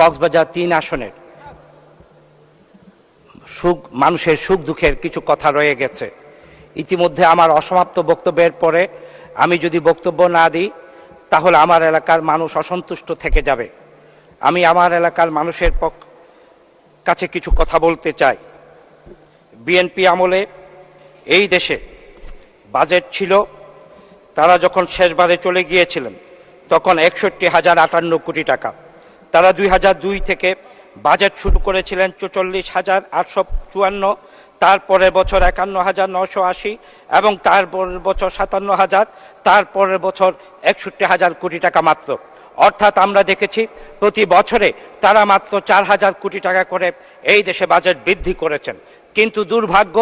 কক্সবাজার ৩ আসনের মানুষের সুখ দুঃখের কিছু কথা রয়ে গেছে। ইতিমধ্যে আমার অসমাপ্ত বক্তব্যের পরে আমি যদি বক্তব্য না দিই তাহলে আমার এলাকার মানুষ অসন্তুষ্ট থেকে যাবে। আমি আমার এলাকার মানুষের কাছে কিছু কথা বলতে চাই। বিএনপি আমলে এই দেশে বাজেট ছিল, তারা যখন শেষবারে চলে গিয়েছিলেন তখন ৬১,০৫৮ কোটি টাকা। তারা ২০০২ থেকে বাজেট শুরু করেছিলেন ৪৪,৮৫৪, তারপরের বছর ৫১,৯৮০ এবং তারপরের বছর ৫৭,০০০, তারপরের বছর ৬১,০০০ কোটি টাকা মাত্র। অর্থাৎ আমরা দেখেছি প্রতি বছরে তারা মাত্র ৪,০০০ কোটি টাকা করে এই দেশে বাজেট বৃদ্ধি করেছেন। কিন্তু দুর্ভাগ্য,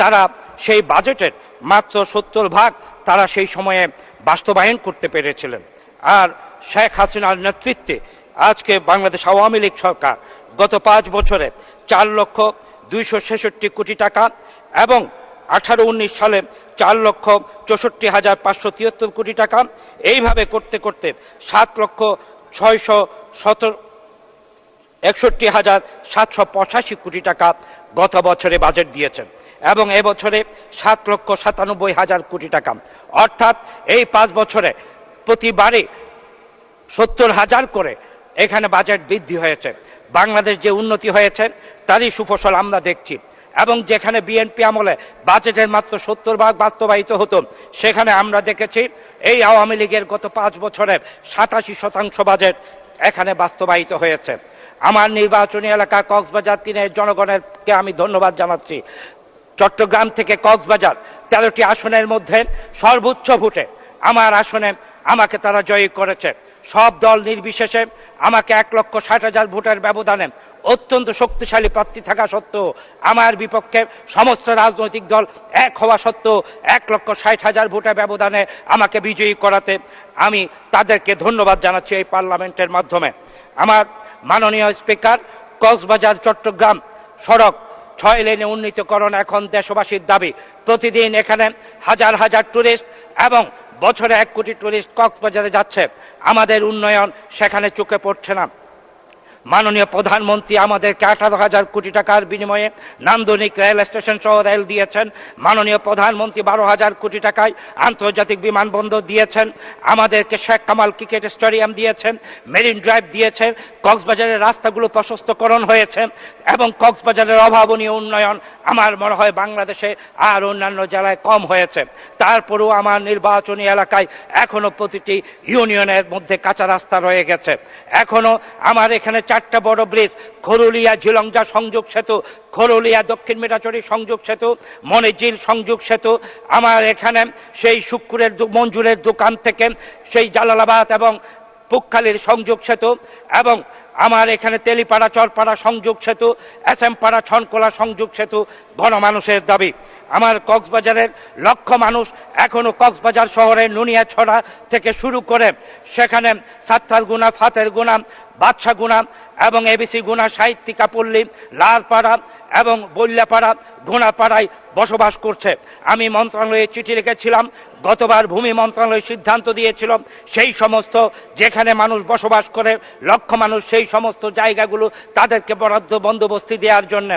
তারা সেই বাজেটের মাত্র ৭০% তারা সেই সময়ে বাস্তবায়ন করতে পেরেছিলেন। আর শেখ হাসিনার নেতৃত্বে আজকে বাংলাদেশ আওয়ামী লীগ সরকার গত ৫ বছরে ৪,২৬৬ কোটি টাকা এবং ১৮-১৯ সালে ৪,৬৪,৫৭৩ কোটি টাকা, এইভাবে করতে করতে ৭,৬৬,৭৮৫ কোটি টাকা গত বছরে বাজেট দিয়েছেন এবং এবছরে ৭,৯৭,০০০ কোটি টাকা। অর্থাৎ এই ৫ বছরে প্রতিবারে ৭০,০০০ করে এখানে বাজেট বৃদ্ধি হয়েছে। বাংলাদেশ যে উন্নতি হয়েছে তারই সুফসল আমরা দেখছি। এবং যেখানে বিএনপি আমলে বাজেটের মাত্র ৭০% বাস্তবায়িত হতো, সেখানে আমরা দেখেছি এই আওয়ামী লীগের গত ৫ বছরে ৮৭% বাজেট এখানে বাস্তবায়িত হয়েছে। আমার নির্বাচনী এলাকা কক্সবাজার ৩-এর জনগণকে আমি ধন্যবাদ জানাচ্ছি। চট্টগ্রাম থেকে কক্সবাজার ১৩টি আসনের মধ্যে সর্বোচ্চ ভোটে আমার আসনে আমাকে তারা জয়ী করেছে। সব দল নির্বিশেষে আমাকে ১,৬০,০০০ ভোটের ব্যবধানে অত্যন্ত শক্তিশালী প্রার্থী থাকা সত্ত্বেও আমার বিপক্ষে সমস্ত রাজনৈতিক দল এক হওয়া সত্ত্বেও ১,৬০,০০০ ভোটের ব্যবধানে আমাকে বিজয়ী করাতে আমি তাদেরকে ধন্যবাদ জানাচ্ছি এই পার্লামেন্টের মাধ্যমে। আমার মাননীয় স্পিকার, কক্সবাজার চট্টগ্রাম সড়ক ৬ লেনে উন্নীতকরণ এখন দেশবাসীর দাবি। প্রতিদিন এখানে হাজার হাজার টুরিস্ট এবং বছরে ১ কোটি টুরিস্ট কক্সবাজারে যাচ্ছে, আমাদের উন্নয়ন সেখানে চোখে পড়ছে না। মাননীয় প্রধানমন্ত্রী আমাদেরকে ১৮,০০০ কোটি টাকার বিনিময়ে নান্দনিক রেল স্টেশন সহ রেল দিয়েছেন। মাননীয় প্রধানমন্ত্রী ১২,০০০ কোটি টাকায় আন্তর্জাতিক বিমানবন্দর দিয়েছেন। আমাদেরকে শেখ কামাল ক্রিকেট স্টেডিয়াম দিয়েছেন, মেরিন ড্রাইভ দিয়েছেন, কক্সবাজারের রাস্তাগুলো প্রশস্তকরণ হয়েছে এবং কক্সবাজারের অভাবনীয় উন্নয়ন আমার মনে হয় বাংলাদেশে আর অন্যান্য জেলায় কম হয়েছে। তারপরেও আমার নির্বাচনী এলাকায় এখনো প্রতিটি ইউনিয়নের মধ্যে কাঁচা রাস্তা রয়ে গেছে। এখনো আমার এখানে 4টা বড় ব্রিজ, খরুলিয়া ঝিলংজা সংযোগ সেতু, খরুলিয়া দক্ষিণ মিঠাচড়ি সংযোগ সেতু, মনিঝিল সংযোগ সেতু, আমার এখানে সেই শুক্কুরের মঞ্জুরের দোকান থেকে সেই জালালাবাদ এবং পুকখালীর সংযোগ সেতু এবং আমার এখানে তেলিপাড়া চরপাড়া সংযোগ সেতু, SM পাড়া ছনকোলা সংযোগ সেতু গণমানুষের দাবি। আমার কক্সবাজারের লক্ষ মানুষ এখনো কক্সবাজার শহরের নুনিয়াছড়া থেকে শুরু করে সেখানে সাত্তারগুনা, ফাতেরগুনা, বাদশাগুনা এবং ABC গুনা, সাহিত্যিকাপল্লী, লালপাড়া এবং বল্যাপাড়া, গোনাপাড়ায় বসবাস করছে। আমি মন্ত্রণালয়ে চিঠি লিখেছিলাম, গতবার ভূমি মন্ত্রণালয় সিদ্ধান্ত দিয়েছিল সেই সমস্ত যেখানে মানুষ বসবাস করে লক্ষ মানুষ, সেই সমস্ত জায়গাগুলো তাদেরকে বরাদ্দ বন্দোবস্তি দেওয়ার জন্য,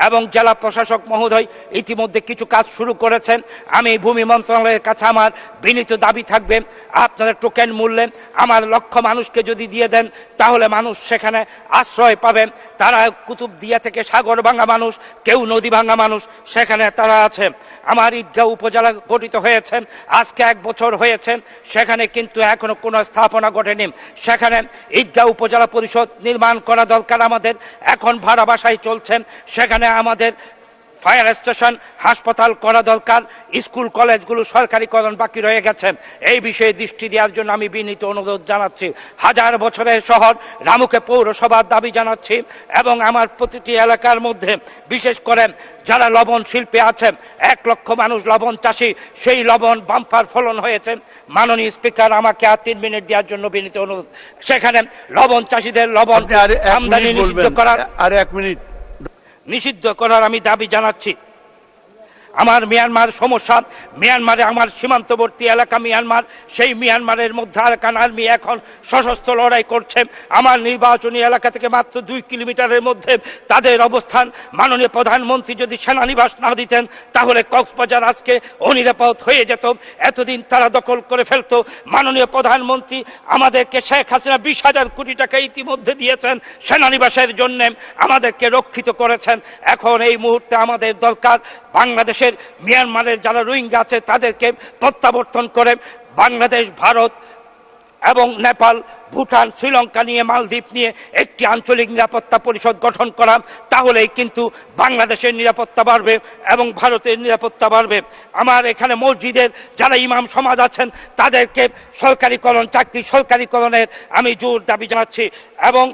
এবং জেলা প্রশাসক মহোদয় ইতিমধ্যে কিছু কাজ শুরু করেছেন। আমি ভূমি মন্ত্রণালয়ের কাছে আমার বিনীত দাবি থাকবে, আপনারা টোকেন মূল্যে আমার লক্ষ মানুষকে যদি দিয়ে দেন তাহলে মানুষ সেখানে আশ্রয় পাবেন। তারা কুতুবদিয়া থেকে সাগর ভাঙা মানুষ, কেউ নদী ভাঙা মানুষ সেখানে তারা আছে। আমার ঈদগাঁও উপজেলা গঠিত হয়েছে আজকে 1 বছর হয়েছে, সেখানে কিন্তু এখনো কোনো স্থাপনা ঘটেনি। সেখানে ঈদগাঁও উপজেলা পরিষদ নির্মাণ করা দরকার আমাদের, এখন ভাড়া বাসায় চলছেন। সেখানে আমাদের ফায়ার স্টেশন, হাসপাতাল করা দরকার। স্কুল কলেজগুলো সরকারিকরণ বাকি রয়ে গেছে, এই বিষয়ে দৃষ্টি দেওয়ার জন্য আমি বিনীত অনুরোধ জানাচ্ছি। 1000 বছরের শহর রামুকে পৌরসভার দাবি জানাচ্ছি এবং আমার প্রতিটি এলাকার মধ্যে বিশেষ করে যারা লবণ শিল্পে আছেন, 1 লক্ষ মানুষ লবণ চাষি, সেই লবণ বাম্পার ফলন হয়েছে। মাননীয় স্পিকার, আমাকে আর 3 মিনিট দেওয়ার জন্য বিনীত অনুরোধ। সেখানে লবণ চাষিদের লবণ আমদানি নিষিদ্ধ করার, আর 1 মিনিট নিষিদ্ধ করার আমি দাবি জানাচ্ছি। আমার মিয়ানমার সমস্যা, মিয়ানমারে আমার সীমান্তবর্তী এলাকা মিয়ানমার, সেই মিয়ানমারের মধ্যে আরাকান আর্মি এখন সশস্ত্র লড়াই করছে। আমার নির্বাচনী এলাকা থেকে মাত্র 2 কিলোমিটারের মধ্যে তাদের অবস্থান। মাননীয় প্রধানমন্ত্রী যদি সেনানিবাস না দিতেন তাহলে কক্সবাজার আজকে অনিরাপদ হয়ে যেত। এতদিন তারা দখল করে ফেলতো। মাননীয় প্রধানমন্ত্রী আমাদেরকে শেখ হাসিনা 20,000 কোটি টাকা ইতিমধ্যে দিয়েছেন সেনানিবাসের জন্য, আমাদেরকে রক্ষিত করেছেন। এখন এই মুহূর্তে আমাদের দরকার বাংলাদেশের মিয়ানমারের যারা রোহিঙ্গা আছে তাদেরকে প্রত্যাবর্তন করে বাংলাদেশ, ভারত এবং নেপাল, ভুটান, শ্রীলঙ্কা নিয়ে, মালদ্বীপ নিয়ে একটি আঞ্চলিক নিরাপত্তা পরিষদ গঠন করা। তাহলেই কিন্তু বাংলাদেশের নিরাপত্তা বাড়বে এবং ভারতের নিরাপত্তা বাড়বে। আমার এখানে মসজিদের যারা ইমাম সমাজ আছেন তাদেরকে সরকারিকরণ, চাকরি সরকারিকরণের আমি জোর দাবি জানাচ্ছি। এবং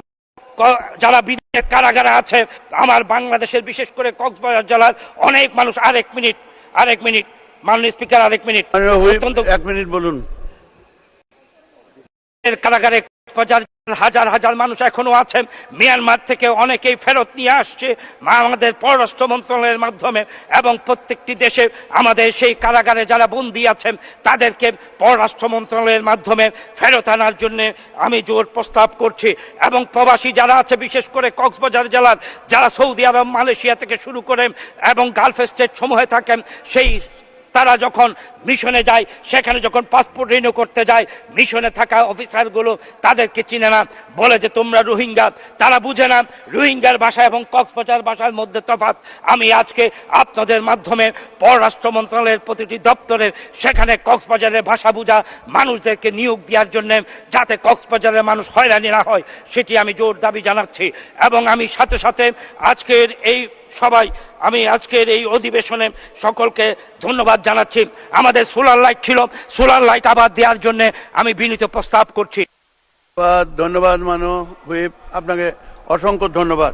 যারা বিদেশের কারাগারে আছে, আমার বাংলাদেশের বিশেষ করে কক্সবাজার জেলার অনেক মানুষ, আরেক মিনিট মাননীয় স্পিকার, আরেক মিনিট, অত্যন্ত 1 মিনিট বলুন। কারাগারে হাজার হাজার মানুষ এখনো আছেন। মিয়ানমার থেকে অনেকেই ফেরত নিয়ে আসছে আমাদের পররাষ্ট্র মন্ত্রণালয়ের মাধ্যমে, এবং প্রত্যেকটি দেশে আমাদের সেই কারাগারে যারা বন্দী আছেন তাদেরকে পররাষ্ট্র মন্ত্রণালয়ের মাধ্যমে ফেরত আনার জন্য আমি জোর প্রস্তাব করছি। এবং প্রবাসী যারা আছে, বিশেষ করে কক্সবাজার জেলার যারা সৌদি আরব, মালয়েশিয়া থেকে শুরু করে এবং গালফ স্টেট সমূহে থাকেন, সেই তারা যখন মিশনে যায়, সেখানে যখন পাসপোর্ট রিনিউ করতে যায়, মিশনে থাকা অফিসারগুলো তাদেরকে চিনে না, বলে যে তোমরা রোহিঙ্গা। তারা বুঝে না রোহিঙ্গার ভাষা এবং কক্সবাজার ভাষার মধ্যে তফাৎ। আমি আজকে আপনাদের মাধ্যমে পররাষ্ট্র মন্ত্রণালয়ের প্রতিটি দপ্তরের সেখানে কক্সবাজারের ভাষা বোঝা মানুষদেরকে নিয়োগ দেওয়ার জন্য, যাতে কক্সবাজারের মানুষ হয়রানি না হয়, সেটি আমি জোর দাবি জানাচ্ছি। এবং আমি সাথে সাথে আজকের এই সবাই, আমি আজকের এই অধিবেশনে সকলকে ধন্যবাদ জানাচ্ছি। আমাদের সোলার লাইট ছিল, সোলার লাইট আবার দেওয়ার জন্য আমি বিনীত প্রস্তাব করছি। ধন্যবাদ মাননীয় হুইপ, আপনাকে অসংখ্য ধন্যবাদ।